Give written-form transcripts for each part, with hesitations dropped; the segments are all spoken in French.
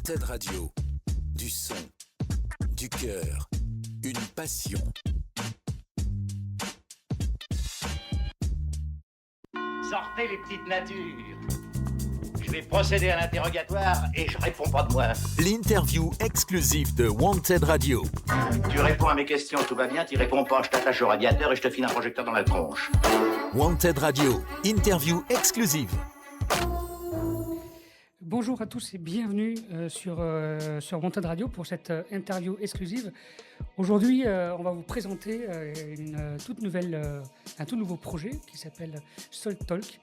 Wanted Radio, du son, du cœur, une passion. Sortez les petites natures. Je vais procéder à l'interrogatoire et je réponds pas de moi. L'interview exclusive de Wanted Radio. Tu réponds à mes questions, tout va bien. Tu réponds pas, je t'attache au radiateur et je te file un projecteur dans la tronche. Wanted Radio, interview exclusive. Bonjour à tous et bienvenue sur Wanted Radio pour cette interview exclusive. Aujourd'hui, on va vous présenter un tout nouveau projet qui s'appelle Salt Talk,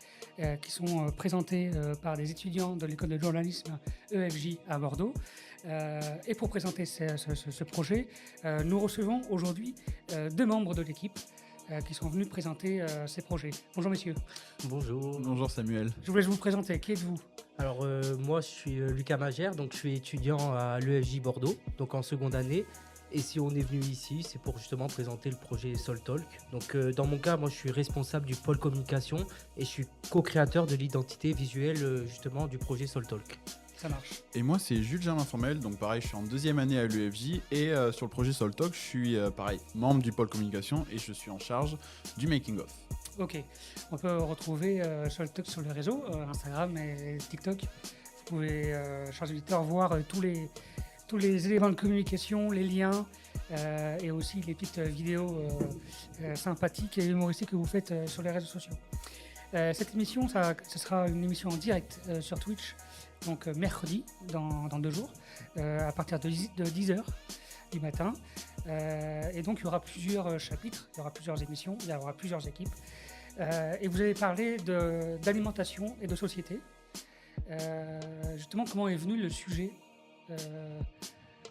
qui sont présentés par des étudiants de l'école de journalisme EFJ à Bordeaux. Et pour présenter ce projet, nous recevons aujourd'hui deux membres de l'équipe qui sont venus présenter ces projets. Bonjour messieurs. Bonjour. Bonjour Samuel. Je vous laisse vous présenter. Qui êtes-vous ? Alors moi je suis Lucas Magère, donc je suis étudiant à l'EFJ Bordeaux, donc en seconde année. Et si on est venu ici, c'est pour justement présenter le projet Salt Talk. Donc dans mon cas, moi je suis responsable du pôle communication et je suis co-créateur de l'identité visuelle justement du projet Salt Talk. Ça marche. Et moi c'est Jules Germain Formel, donc pareil je suis en deuxième année à l'UFJ et sur le projet Salt Talk je suis pareil membre du pôle communication et je suis en charge du making of. Ok, on peut retrouver Salt Talk sur les réseaux, Instagram et TikTok. Vous pouvez, chers auditeurs, voir tous les éléments de communication, les liens et aussi les petites vidéos sympathiques et humoristiques que vous faites sur les réseaux sociaux. Cette émission, ce sera une émission en direct sur Twitch, donc mercredi, dans 2 jours, à partir de 10h du matin. Et donc il y aura plusieurs chapitres, il y aura plusieurs émissions, il y aura plusieurs équipes. Et vous allez parler d'alimentation et de société. Justement, comment est venu le sujet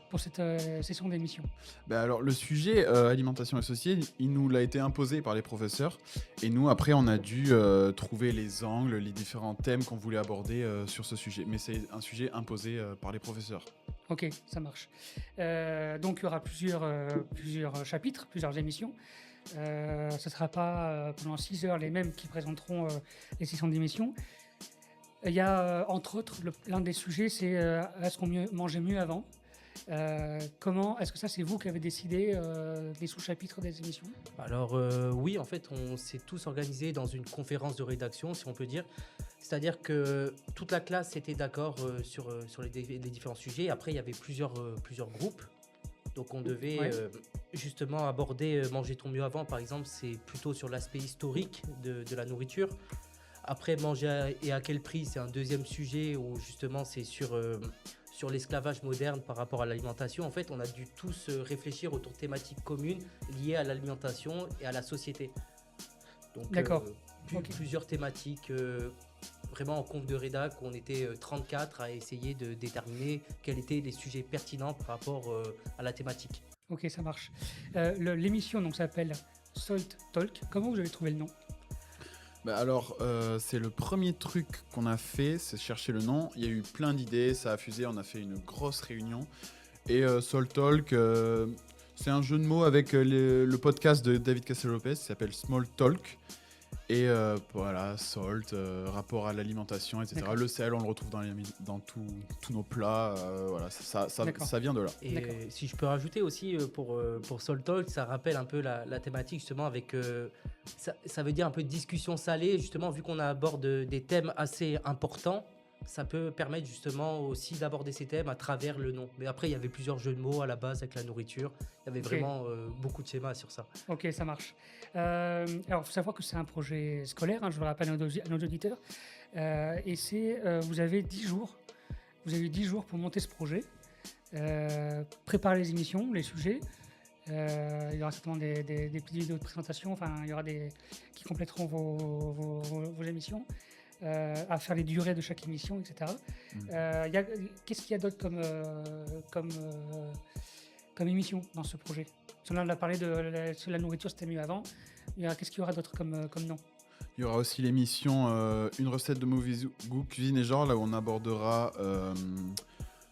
pour cette session d'émission ? Alors le sujet alimentation et société, il nous l'a été imposé par les professeurs et nous après on a dû trouver les angles, les différents thèmes qu'on voulait aborder sur ce sujet. Mais c'est un sujet imposé par les professeurs. Ok, ça marche. Donc il y aura plusieurs chapitres, plusieurs émissions. Ce ne sera pas pendant 6 heures les mêmes qui présenteront les sessions d'émission. Il y a entre autres l'un des sujets, c'est est-ce qu'on mangeait mieux avant ? Comment est-ce que ça c'est vous qui avez décidé des sous-chapitres des émissions ? Alors oui, en fait on s'est tous organisés dans une conférence de rédaction, si on peut dire. C'est-à-dire que toute la classe était d'accord sur les différents sujets. Après il y avait plusieurs groupes. Donc on devait justement aborder manger-t-on mieux avant, par exemple, c'est plutôt sur l'aspect historique de la nourriture. Après, manger et à quel prix, c'est un deuxième sujet où justement c'est sur l'esclavage moderne par rapport à l'alimentation. En fait, on a dû tous réfléchir autour de thématiques communes liées à l'alimentation et à la société. Donc, d'accord. Plusieurs thématiques, vraiment en conf de rédac, on était 34 à essayer de déterminer quels étaient les sujets pertinents par rapport à la thématique. Ok, ça marche. L'émission donc s'appelle Salt Talk. Comment vous avez trouvé le nom ? C'est le premier truc qu'on a fait, c'est chercher le nom. Il y a eu plein d'idées, ça a fusé, on a fait une grosse réunion. Et Salt Talk, c'est un jeu de mots avec le podcast de David Castel-Lopez qui s'appelle Small Talk. Et voilà, salt, rapport à l'alimentation, etc. D'accord. Le sel, on le retrouve dans tous nos plats. Voilà, ça vient de là. Et si je peux rajouter aussi pour Salt Talk, ça rappelle un peu la thématique justement avec... ça veut dire un peu de discussion salée, justement, vu qu'on aborde des thèmes assez importants. Ça peut permettre justement aussi d'aborder ces thèmes à travers le nom. Mais après, il y avait plusieurs jeux de mots à la base avec la nourriture. Il y avait vraiment beaucoup de schémas sur ça. Ok, ça marche. Alors, il faut savoir que c'est un projet scolaire, je le rappelle à nos auditeurs. Et vous avez 10 jours. Vous avez 10 jours pour monter ce projet, préparer les émissions, les sujets. Il y aura certainement des petites vidéos de présentation. Enfin, il y aura qui compléteront vos émissions. À faire les durées de chaque émission, etc. Qu'est-ce qu'il y a d'autre comme émission dans ce projet ? On a parlé de la nourriture, c'était mieux avant. Qu'est-ce qu'il y aura d'autre comme nom ? Il y aura aussi l'émission Une recette de mauvais goût, cuisine et genre, là où on abordera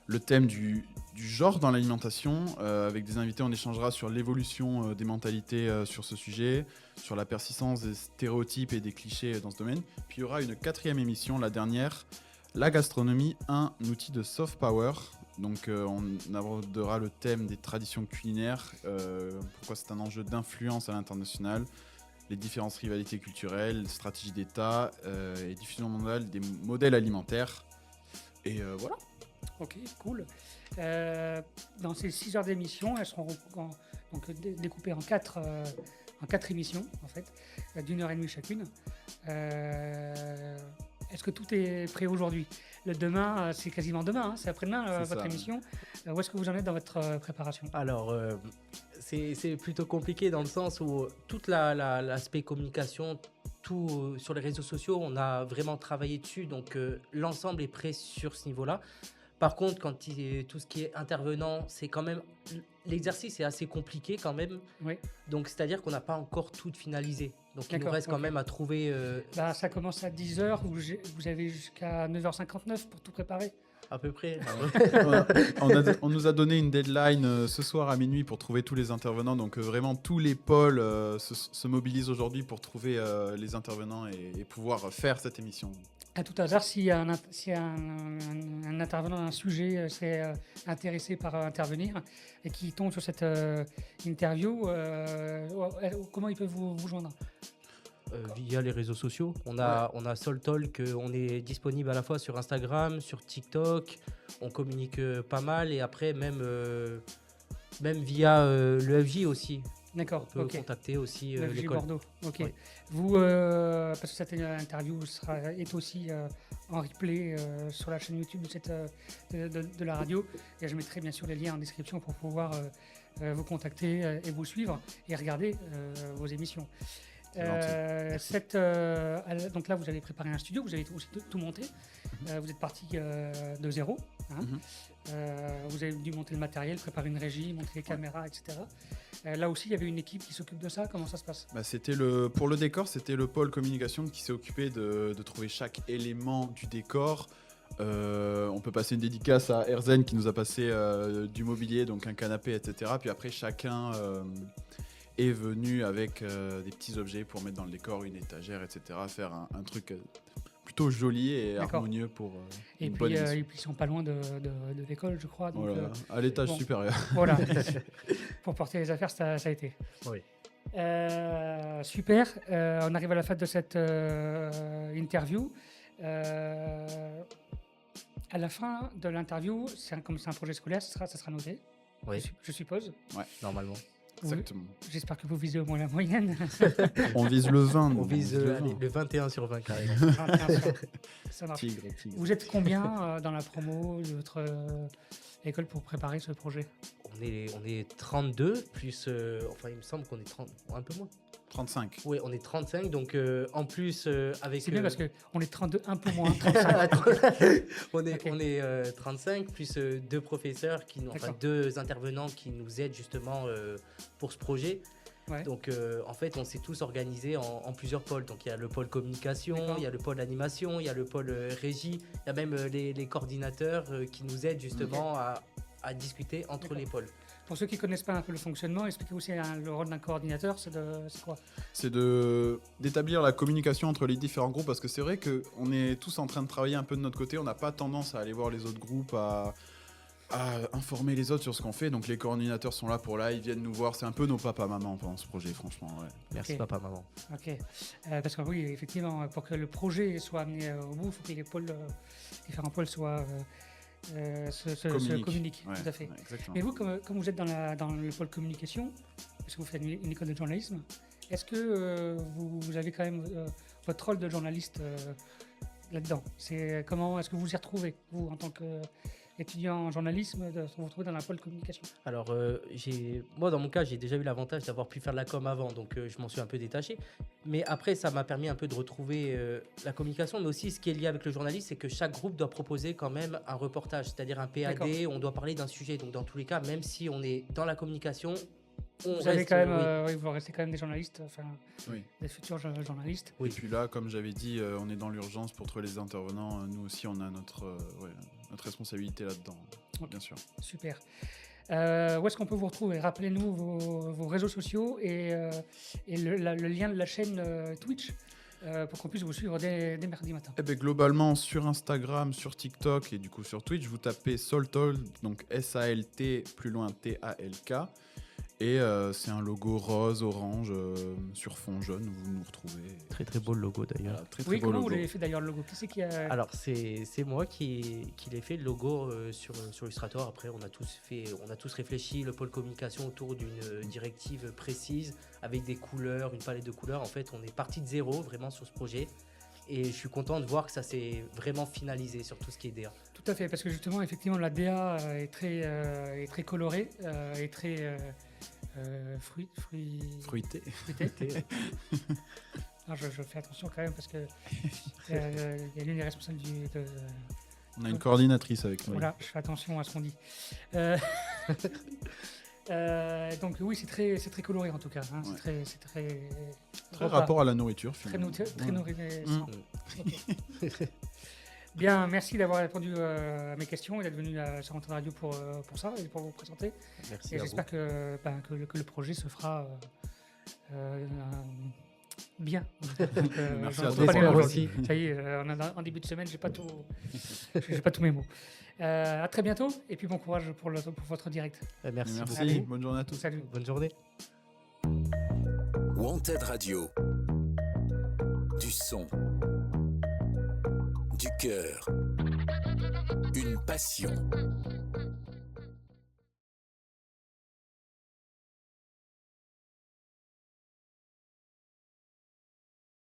le thème du genre dans l'alimentation. Avec des invités, on échangera sur l'évolution des mentalités sur ce sujet, sur la persistance des stéréotypes et des clichés dans ce domaine. Puis il y aura une 4e émission, la dernière, la gastronomie, un outil de soft power. Donc on abordera le thème des traditions culinaires, pourquoi c'est un enjeu d'influence à l'international, les différentes rivalités culturelles, stratégies d'État et diffusion mondiale des modèles alimentaires. Et voilà. Ok, cool. Dans ces 6 heures d'émission, elles seront découpées en 4 émissions, en fait, d'1h30 chacune. Est-ce que tout est prêt aujourd'hui? Le demain, c'est quasiment demain, hein, c'est après-demain C'est votre ça. émission. Où est-ce que vous en êtes dans votre préparation? Alors, c'est plutôt compliqué dans le sens où toute l'aspect communication, tout sur les réseaux sociaux, on a vraiment travaillé dessus, donc l'ensemble est prêt sur ce niveau-là. Par contre, tout ce qui est intervenant, c'est quand même l'exercice est assez compliqué quand même. Oui. Donc c'est-à-dire qu'on n'a pas encore tout finalisé. Donc il nous D'accord, reste quand ok. même à trouver Ça commence à 10h, vous avez jusqu'à 9h59 pour tout préparer. à peu près. On nous a donné une deadline ce soir à minuit pour trouver tous les intervenants. Donc vraiment tous les pôles se mobilisent aujourd'hui pour trouver les intervenants et pouvoir faire cette émission. À tout hasard, si un intervenant d'un sujet serait intéressé par intervenir et qui tombe sur cette interview, comment il peut vous joindre? Via les réseaux sociaux. On a SoulTalk, on est disponible à la fois sur Instagram, sur TikTok, on communique pas mal et après même via le FJ aussi. On D'accord, peut ok. contacter aussi Le FJ l'école. Bordeaux, ok. Oui. Vous, parce que cette interview est aussi en replay sur la chaîne YouTube de la radio, et je mettrai bien sûr les liens en description pour pouvoir vous contacter et vous suivre et regarder vos émissions. Donc là, vous avez préparé un studio, vous avez aussi tout monté. Vous êtes parti de zéro. Hein. Vous avez dû monter le matériel, préparer une régie, monter les caméras, etc. Là aussi, il y avait une équipe qui s'occupe de ça. Comment ça se passe? Pour le décor, c'était le pôle communication qui s'est occupé de trouver chaque élément du décor. On peut passer une dédicace à Erzen qui nous a passé du mobilier, donc un canapé, etc. Puis après, chacun est venu avec des petits objets pour mettre dans le décor, une étagère, etc. Faire un truc plutôt joli et D'accord. harmonieux pour Et une puis, bonne émission. et puis, ils sont pas loin de l'école, je crois. Donc, Voilà, à l'étage bon. supérieur. Voilà. Pour porter les affaires, ça a été. Oui. Super. On arrive à la fin de cette interview. À la fin de l'interview, comme c'est un projet scolaire, ça sera noté, Oui, je suppose. normalement. Exactement. J'espère que vous visez au moins la moyenne. On vise le 20. On vise le le 21 sur 20 carrément. 21 sur. Ça marche. Tigre. Vous êtes combien dans la promo de votre école pour préparer ce projet? On est 32, plus, enfin il me semble qu'on est 30, un peu moins. 35. Oui, on est 35, donc en plus avec... C'est bien parce qu'on est 32, un peu moins, 35. on est, Ok. on est 35, plus deux professeurs, enfin D'accord. deux intervenants qui nous aident justement pour ce projet. Ouais. Donc en fait, on s'est tous organisés en plusieurs pôles. Donc il y a le pôle communication, D'accord. il y a le pôle animation, il y a le pôle régie, il y a même les coordinateurs qui nous aident justement à discuter entre D'accord. les pôles. Pour ceux qui ne connaissent pas un peu le fonctionnement, expliquez aussi le rôle d'un coordinateur, c'est quoi? C'est d'établir la communication entre les différents groupes, parce que c'est vrai qu'on est tous en train de travailler un peu de notre côté, on n'a pas tendance à aller voir les autres groupes, à informer les autres sur ce qu'on fait, donc les coordinateurs sont là pour là, ils viennent nous voir, c'est un peu nos papas-mamans pendant ce projet, franchement. Ouais. Merci Ok. papa, maman. Ok. Parce que oui, effectivement, pour que le projet soit amené au bout, il faut que les différents pôles se communiquent. Ouais, Tout à fait. ouais, exactement. Mais vous, comme vous êtes dans le pôle communication, parce que vous faites une école de journalisme, est-ce que vous avez quand même votre rôle de journaliste là-dedans? Comment est-ce que vous y retrouvez, vous, en tant qu'étudiant en journalisme, de vous retrouver dans la pôle communication? Alors, moi, dans mon cas, j'ai déjà eu l'avantage d'avoir pu faire de la com avant, donc je m'en suis un peu détaché. Mais après, ça m'a permis un peu de retrouver la communication, mais aussi ce qui est lié avec le journalisme, c'est que chaque groupe doit proposer quand même un reportage, c'est-à-dire un PAD, D'accord. on doit parler d'un sujet. Donc, dans tous les cas, même si on est dans la communication, on Vous reste... avez quand même, oui. oui, vous restez quand même des journalistes, enfin, Oui. des futurs journalistes. Oui. Et puis là, comme j'avais dit, on est dans l'urgence pour trouver les intervenants. Nous aussi, on a notre responsabilité là-dedans, Ok. bien sûr. Super. Où est-ce qu'on peut vous retrouver? Rappelez-nous vos réseaux sociaux et le lien de la chaîne Twitch. pour qu'on puisse vous suivre dès mercredi matin? Eh ben, globalement, sur Instagram, sur TikTok et du coup sur Twitch, vous tapez Saltalk, donc S-A-L-T, plus loin T-A-L-K. Et c'est un logo rose, orange, sur fond jaune, vous nous retrouvez. Très très beau le logo d'ailleurs. Voilà, très très Oui, beau comment logo. vous l'avez fait d'ailleurs le logo? Qui c'est qui a... Alors c'est moi qui l'ai fait le logo sur Illustrator. Après on a tous réfléchi le pôle communication autour d'une directive précise avec des couleurs, une palette de couleurs. En fait on est parti de zéro vraiment sur ce projet et je suis content de voir que ça s'est vraiment finalisé sur tout ce qui est DA. Tout à fait, parce que justement, effectivement, la DA est très colorée, est très Fruité. fruitée. Alors, je fais attention quand même parce que il y a l'une des responsables On a une coordinatrice avec nous. Voilà, je fais attention à ce qu'on dit. Donc oui, c'est très coloré en tout cas. Hein. Ouais. C'est très Très rapport à la nourriture, très finalement. nourri. Mm. Bien, merci d'avoir répondu à mes questions et d'être venu sur Antenne Radio pour ça et pour vous présenter. Merci Et à vous. j'espère que le projet se fera bien. Donc, Merci j'en à retrouve toi pas pour les mots la aujourd'hui. Ça y est, en début de semaine, j'ai pas tous mes mots. À très bientôt et puis bon courage pour votre direct. Merci beaucoup. Merci, Allez. bonne journée à tous. Salut. Bonne journée. Wanted Radio. Du son. Du cœur. Une passion.